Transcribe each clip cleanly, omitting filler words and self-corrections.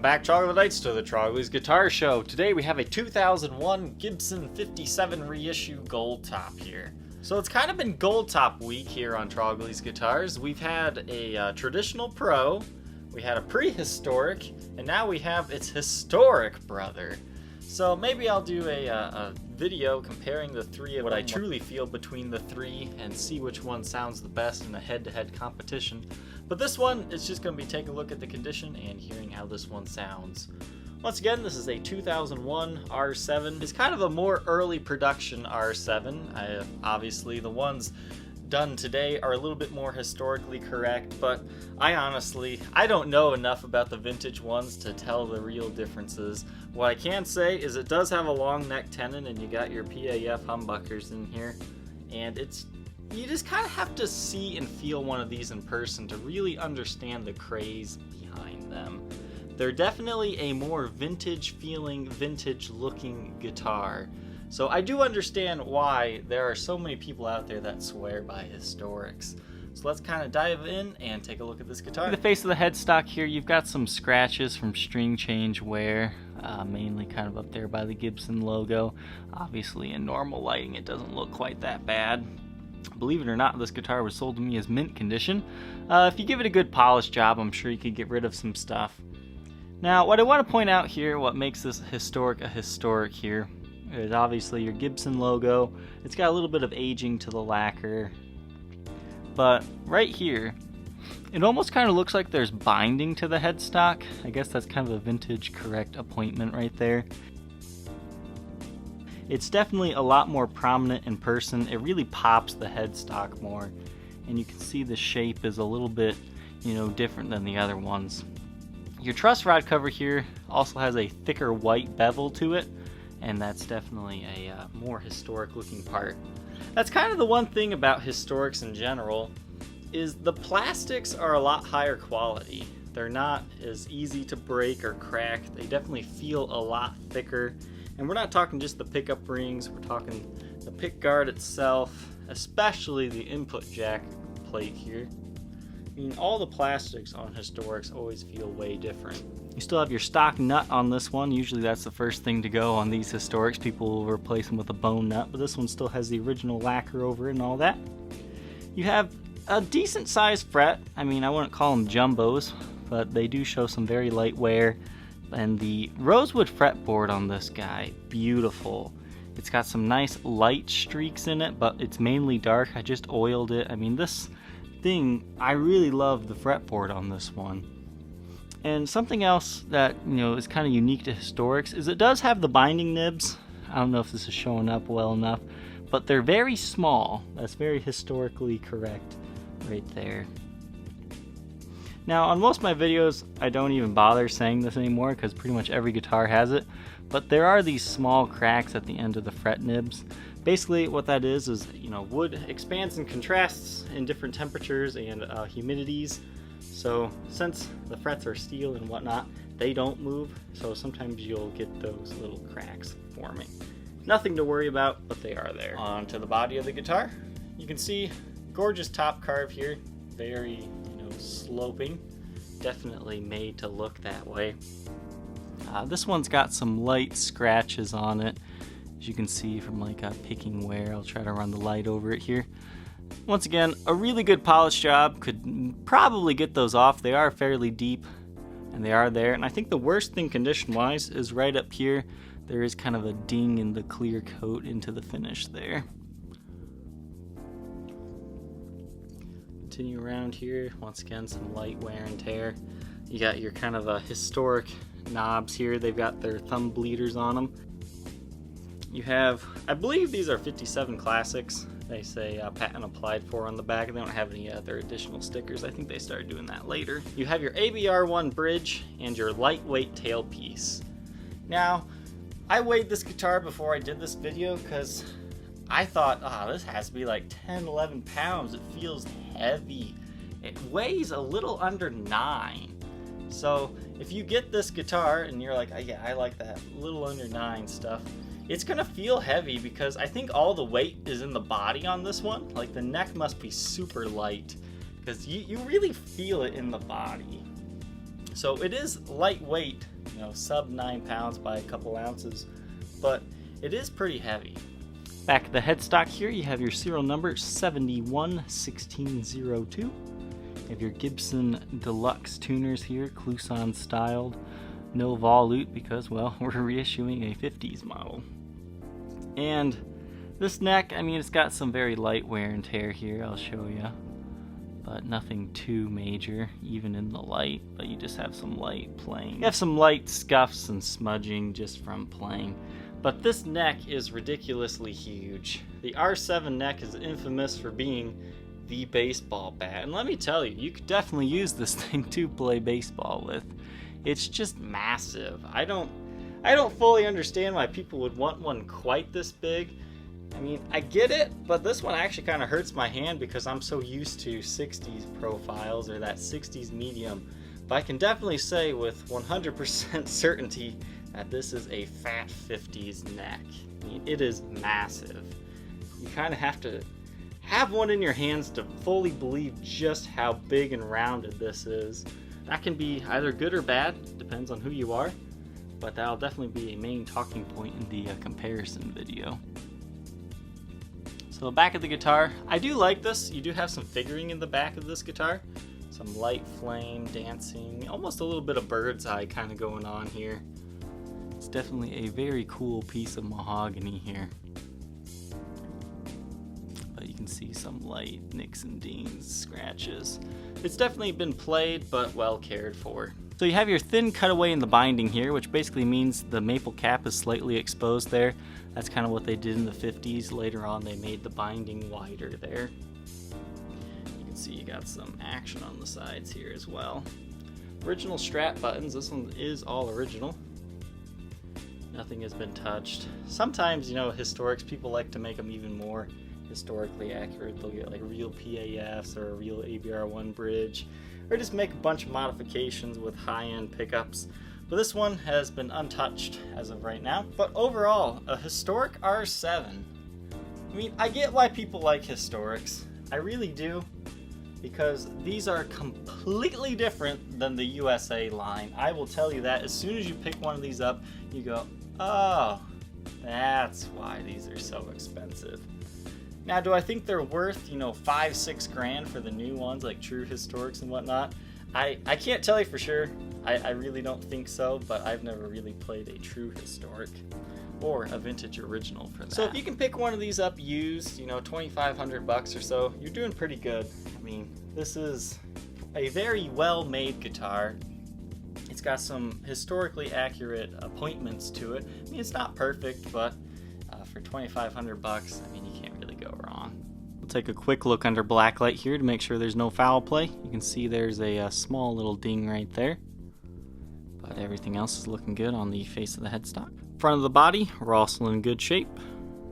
back, Troglodytes, to the Trogly's Guitar Show. Today we have a 2001 Gibson 57 Reissue Goldtop here. So it's kind of been Goldtop week here on Trogly's Guitars. We've had a traditional pro, we had a prehistoric, and now we have its historic brother. So maybe I'll do a video comparing the three of what I truly feel between the three and see which one sounds the best in a head-to-head competition. But this one is just going to be taking a look at the condition and hearing how this one sounds. Once again, this is a 2001 R7. It's kind of a more early production R7. Obviously, the ones done today are a little bit more historically correct, but I don't know enough about the vintage ones to tell the real differences. What I can say is it does have a long neck tenon, and you got your PAF humbuckers in here, and you just kind of have to see and feel one of these in person to really understand the craze behind them. They're definitely a more vintage feeling, vintage looking guitar. So I do understand why there are so many people out there that swear by historics. So let's kind of dive in and take a look at this guitar. The face of the headstock here, you've got some scratches from string change wear, mainly kind of up there by the Gibson logo. Obviously in normal lighting it doesn't look quite that bad. Believe it or not, this guitar was sold to me as mint condition. If you give it a good polish job, I'm sure you could get rid of some stuff. Now, what I want to point out here, what makes this historic a historic here, is obviously your Gibson logo. It's got a little bit of aging to the lacquer. But right here, it almost kind of looks like there's binding to the headstock. I guess that's kind of a vintage correct appointment right there. It's definitely a lot more prominent in person. It really pops the headstock more. And you can see the shape is a little bit, different than the other ones. Your truss rod cover here also has a thicker white bevel to it, and that's definitely a more historic looking part. That's kind of the one thing about historics in general, is the plastics are a lot higher quality. They're not as easy to break or crack. They definitely feel a lot thicker. And we're not talking just the pickup rings, we're talking the pick guard itself, especially the input jack plate here. I mean, all the plastics on historics always feel way different. You still have your stock nut on this one. Usually that's the first thing to go on these historics. People will replace them with a bone nut, but this one still has the original lacquer over it and all that. You have a decent sized fret. I mean, I wouldn't call them jumbos, but they do show some very light wear. And the rosewood fretboard on this guy, beautiful. It's got some nice light streaks in it, but it's mainly dark. I just oiled it. I mean, this thing, I really love the fretboard on this one. And something else that, is kind of unique to historics is it does have the binding nibs. I don't know if this is showing up well enough, but they're very small. That's very historically correct right there. Now, on most of my videos, I don't even bother saying this anymore because pretty much every guitar has it, but there are these small cracks at the end of the fret nibs. Basically, what that is, wood expands and contrasts in different temperatures and humidities. So, since the frets are steel and whatnot, they don't move, so sometimes you'll get those little cracks forming. Nothing to worry about, but they are there. On to the body of the guitar. You can see gorgeous top carve here, very sloping, definitely made to look that way. This one's got some light scratches on it, as you can see from picking wear. I'll try to run the light over it here. Once again, a really good polish job. Could probably get those off. They are fairly deep and they are there, and I think the worst thing condition wise is right up here. There is kind of a ding in the clear coat into the finish there. Continue around here, once again some light wear and tear. You got your kind of historic knobs here. They've got their thumb bleeders on them. You have, I believe these are 57 classics. They say patent applied for on the back, and they don't have any other additional stickers. I think they started doing that later. You have your ABR1 bridge and your lightweight tailpiece. Now, I weighed this guitar before I did this video because I thought, this has to be like 10, 11 pounds. It feels heavy. It weighs a little under 9. So if you get this guitar and you're like, yeah, I like that little under 9 stuff, it's gonna feel heavy because I think all the weight is in the body on this one. Like the neck must be super light because you really feel it in the body. So it is lightweight, you know, sub 9 pounds by a couple ounces, but it is pretty heavy. Back at the headstock here, you have your serial number 711602. You have your Gibson Deluxe tuners here, Clouson styled. No volute because, well, we're reissuing a 50s model. And this neck, I mean, it's got some very light wear and tear here, I'll show you. But nothing too major, even in the light, but you just have some light playing. You have some light scuffs and smudging just from playing. But this neck is ridiculously huge. The R7 neck is infamous for being the baseball bat. And let me tell you, you could definitely use this thing to play baseball with. It's just massive. I don't fully understand why people would want one quite this big. I mean, I get it, but this one actually kind of hurts my hand because I'm so used to 60s profiles or that 60s medium. But I can definitely say with 100% certainty that this is a fat 50s neck. I mean, it is massive. You kind of have to have one in your hands to fully believe just how big and rounded this is. That can be either good or bad, depends on who you are, but that'll definitely be a main talking point in the comparison video. So back of the guitar, I do like this. You do have some figuring in the back of this guitar. Some light flame dancing, almost a little bit of bird's eye kind of going on here. It's definitely a very cool piece of mahogany here. But you can see some light nicks and dings, scratches. It's definitely been played, but well cared for. So you have your thin cutaway in the binding here, which basically means the maple cap is slightly exposed there. That's kind of what they did in the 50s. Later on, they made the binding wider there. You can see you got some action on the sides here as well. Original strap buttons. This one is all original. Nothing has been touched. Sometimes, you know, historics, people like to make them even more historically accurate. They'll get like real PAFs or a real ABR1 bridge, or just make a bunch of modifications with high-end pickups. But this one has been untouched as of right now. But overall, a historic R7. I mean, I get why people like historics. I really do, because these are completely different than the USA line. I will tell you that as soon as you pick one of these up, you go, oh, that's why these are so expensive. Now, do I think they're worth, you know, $5-6 grand for the new ones, like true historics and whatnot? I can't tell you for sure. I really don't think so, but I've never really played a true historic or a vintage original for that. So if you can pick one of these up used, you know, $2,500 or so, you're doing pretty good. I mean, this is a very well-made guitar. It's got some historically accurate appointments to it. I mean, it's not perfect, but for $2,500, I mean, you can't really go wrong. We'll take a quick look under Blacklight here to make sure there's no foul play. You can see there's a small little ding right there, but everything else is looking good on the face of the headstock. Front of the body, we're also in good shape.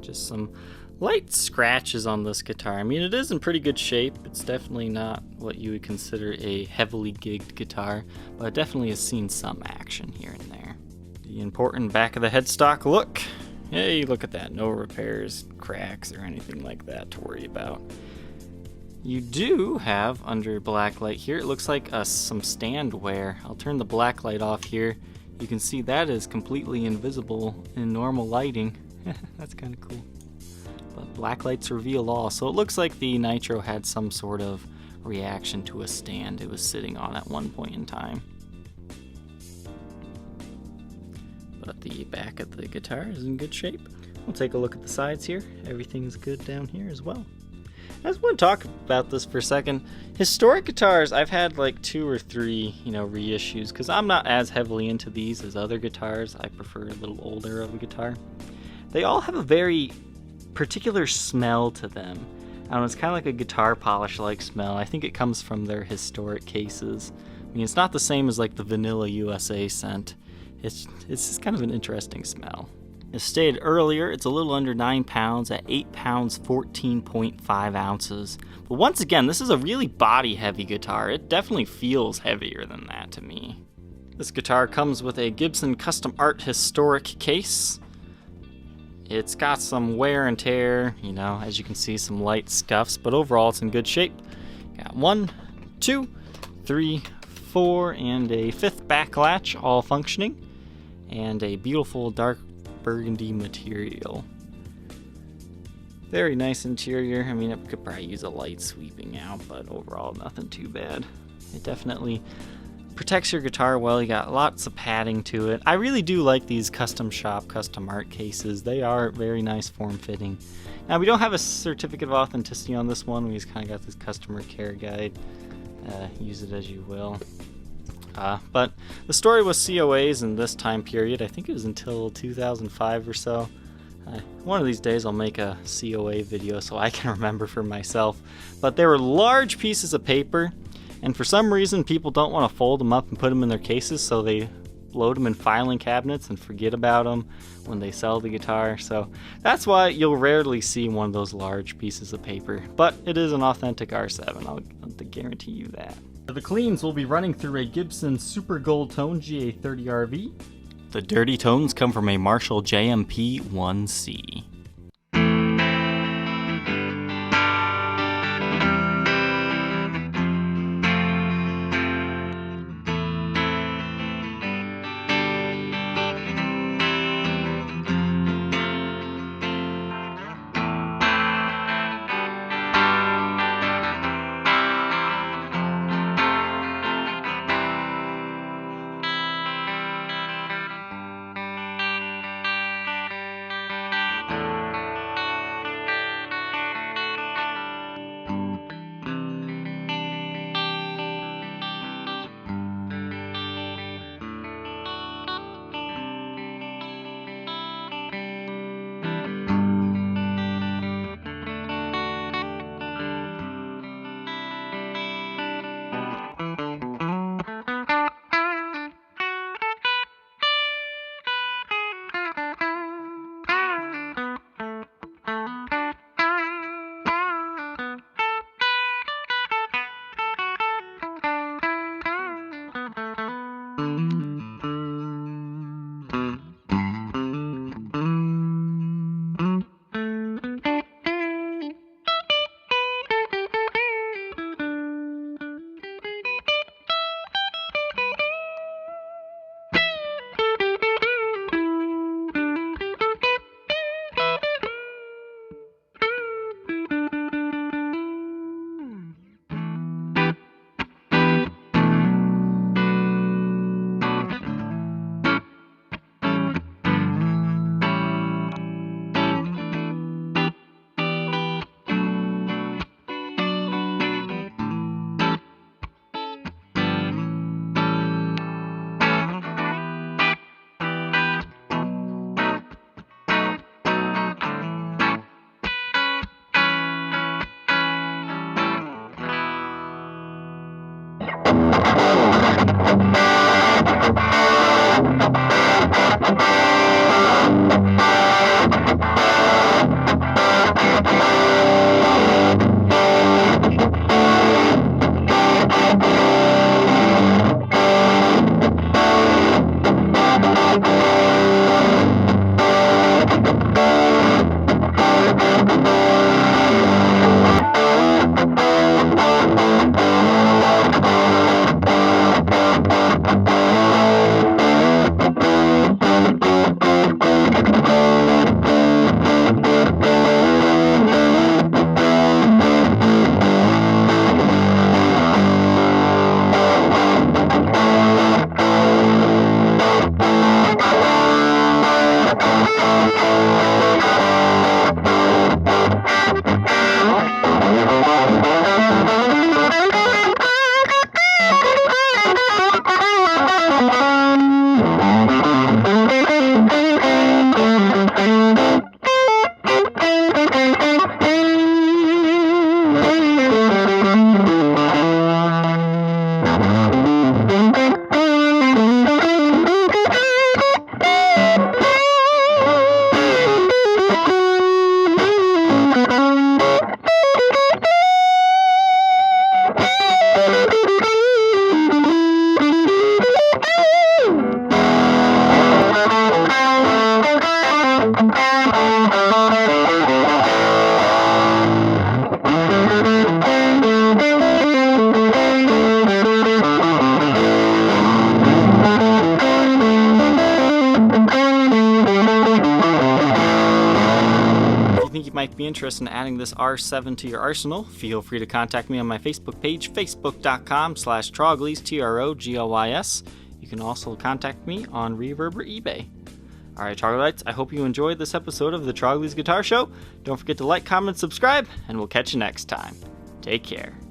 Just some light scratches on this guitar. I mean, it is in pretty good shape. It's definitely not what you would consider a heavily gigged guitar, but it definitely has seen some action here and there. The important back of the headstock look. Hey, look at that. No repairs, cracks, or anything like that to worry about. You do have, under Blacklight here, it looks like some stand wear. I'll turn the Blacklight off here. You can see that is completely invisible in normal lighting. That's kind of cool. But Blacklights reveal all. So it looks like the Nitro had some sort of reaction to a stand it was sitting on at one point in time. But the back of the guitar is in good shape. We'll take a look at the sides here. Everything's good down here as well. I just want to talk about this for a second. Historic guitars, I've had like 2 or 3, you know, reissues, because I'm not as heavily into these as other guitars. I prefer a little older of a guitar. They all have a very particular smell to them. I don't know, it's kind of like a guitar polish-like smell. I think it comes from their historic cases. I mean, it's not the same as like the Vanilla USA scent. It's just kind of an interesting smell. As stated earlier, it's a little under 9 pounds at 8 pounds 14.5 ounces. But once again, this is a really body-heavy guitar. It definitely feels heavier than that to me. This guitar comes with a Gibson Custom Art Historic case. It's got some wear and tear, you know, as you can see, some light scuffs, but overall it's in good shape. Got 1, 2, 3, 4 and a 5th back latch, all functioning, and a beautiful dark burgundy material. Very nice interior. I mean, it could probably use a light sweeping out, but overall nothing too bad. It definitely protects your guitar well. You got lots of padding to it. I really do like these custom shop, custom art cases. They are very nice form fitting. Now, we don't have a certificate of authenticity on this one. We just kind of got this customer care guide. Use it as you will. But the story was COAs in this time period. I think it was until 2005 or so. One of these days I'll make a COA video so I can remember for myself. But they were large pieces of paper, and for some reason people don't want to fold them up and put them in their cases, so they load them in filing cabinets and forget about them when they sell the guitar. So that's why you'll rarely see one of those large pieces of paper. But it is an authentic R7, I'll guarantee you that. The cleans will be running through a Gibson Super Gold Tone GA30RV. The dirty tones come from a Marshall JMP 1C. might be interested in adding this R7 to your arsenal, feel free to contact me on my Facebook page, facebook.com/Troglys, Troglys. You can also contact me on Reverb or eBay. Alright, Troglodytes, I hope you enjoyed this episode of the Trogly's Guitar Show. Don't forget to like, comment, subscribe, and we'll catch you next time. Take care.